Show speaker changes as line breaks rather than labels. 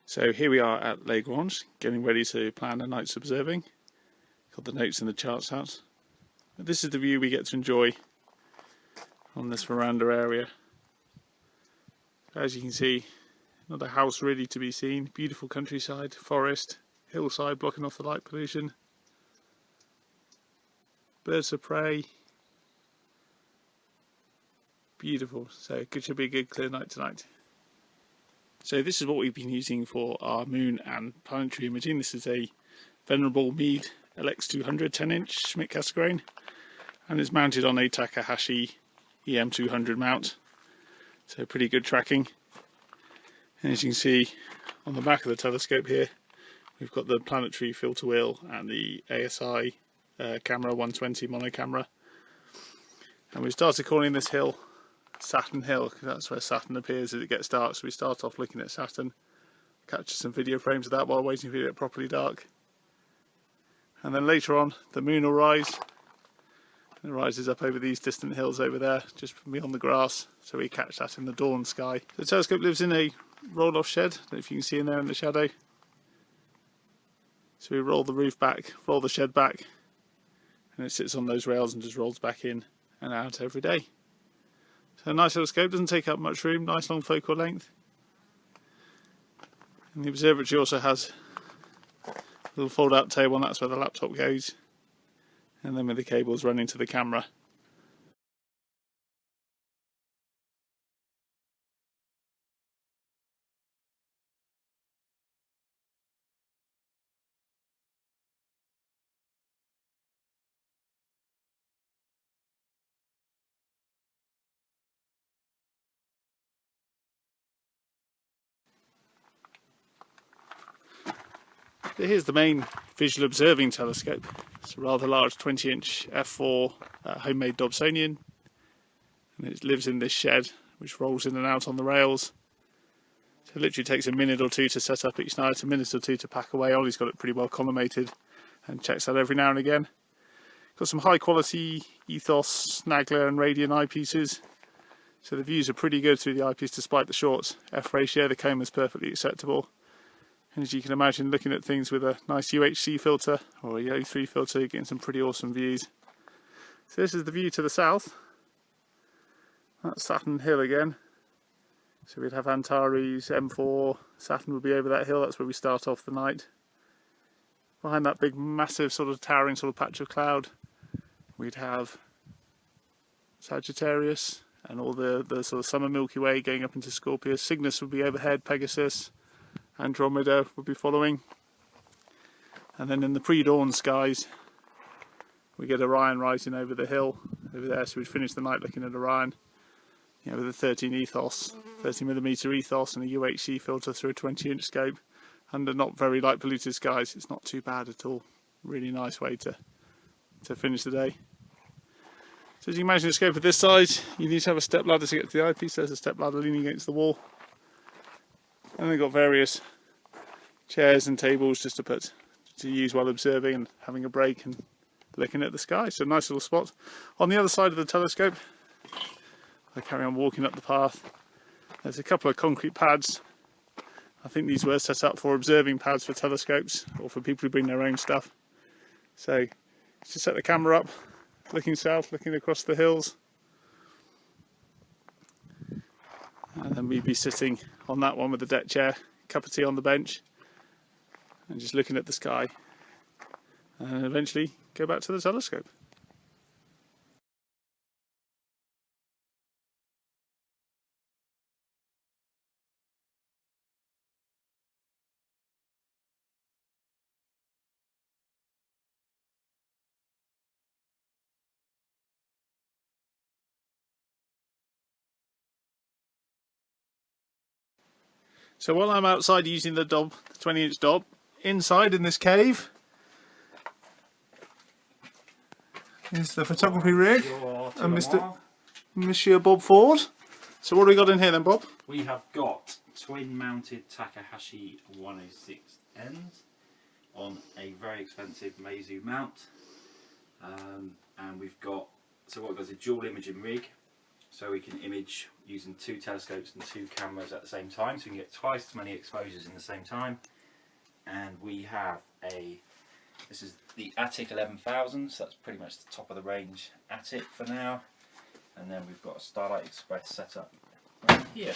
So here we are at Les Granges, getting ready to plan a night's observing. Got the notes and the charts out. This is the view we get to enjoy on this veranda area. As you can see, another house ready to be seen. Beautiful countryside, forest, hillside blocking off the light pollution. Birds of prey. Beautiful. So it should be a good clear night tonight. So this is what we've been using for our moon and planetary imaging. This is a Venerable Meade LX200 10-inch Schmidt Cassegrain, and it's mounted on a Takahashi EM200 mount. So pretty good tracking. And as you can see on the back of the telescope here, we've got the planetary filter wheel and the ASI camera 120 mono camera. And we started calling this hill Saturn Hill because that's where Saturn appears as it gets dark. So we start off looking at Saturn, capture some video frames of that while waiting for it to get properly dark. And then later on the moon will rise. It rises up over these distant hills over there, just beyond the grass, so we catch that in the dawn sky. The telescope lives in a rolled-off shed, I don't know if you can see in there in the shadow. So we roll the roof back, roll the shed back, and it sits on those rails and just rolls back in and out every day. So a nice telescope, doesn't take up much room, nice long focal length. And the observatory also has a little fold-out table, and that's where the laptop goes. And then with the cables running to the camera. So here's the main visual observing telescope. It's a rather large 20-inch f4 homemade Dobsonian, and it lives in this shed which rolls in and out on the rails. So it literally takes a minute or two to set up each night, a minute or two to pack away. Ollie's got it pretty well collimated and checks that every now and again. Got some high quality Ethos, Snagler and Radian eyepieces, so the views are pretty good through the eyepiece despite the short f ratio. The coma is perfectly acceptable. And as you can imagine, looking at things with a nice UHC filter or a O3 filter, you're getting some pretty awesome views. So this is the view to the south. That's Saturn Hill again. So we'd have Antares, M4, Saturn would be over that hill, that's where we start off the night. Behind that big massive sort of towering sort of patch of cloud, we'd have Sagittarius and all the sort of summer Milky Way going up into Scorpius. Cygnus would be overhead, Pegasus. Andromeda would be following, and then in the pre-dawn skies we get Orion rising over the hill over there, so we'd finish the night looking at Orion, you know, with a 30mm ethos and a UHC filter through a 20-inch scope under not very light polluted skies. It's not too bad at all. Really nice way to finish the day. So as you can imagine, a scope of this size, you need to have a step ladder to get to the eyepiece. There's a step ladder leaning against the wall. And they've got various chairs and tables just to use while observing and having a break and looking at the sky. So nice little spot. On the other side of the telescope, I carry on walking up the path. There's a couple of concrete pads. I think these were set up for observing pads for telescopes or for people who bring their own stuff. So just set the camera up, looking south, looking across the hills. And then we'd be sitting on that one with the deck chair, cup of tea on the bench, and just looking at the sky, and eventually go back to the telescope. So while I'm outside using the 20-inch Dob, inside in this cave is the photography rig and Monsieur Bob Ford. So what do we got in here then, Bob?
We have got twin mounted Takahashi 106Ns on a very expensive Meizu mount, and we've got, so what we've got is a dual imaging rig so we can image using 2 telescopes and 2 cameras at the same time, so we can get twice as many exposures in the same time. And we have this is the Attic 11,000, so that's pretty much the top of the range Attic for now. And then we've got a Starlight Express set up right here.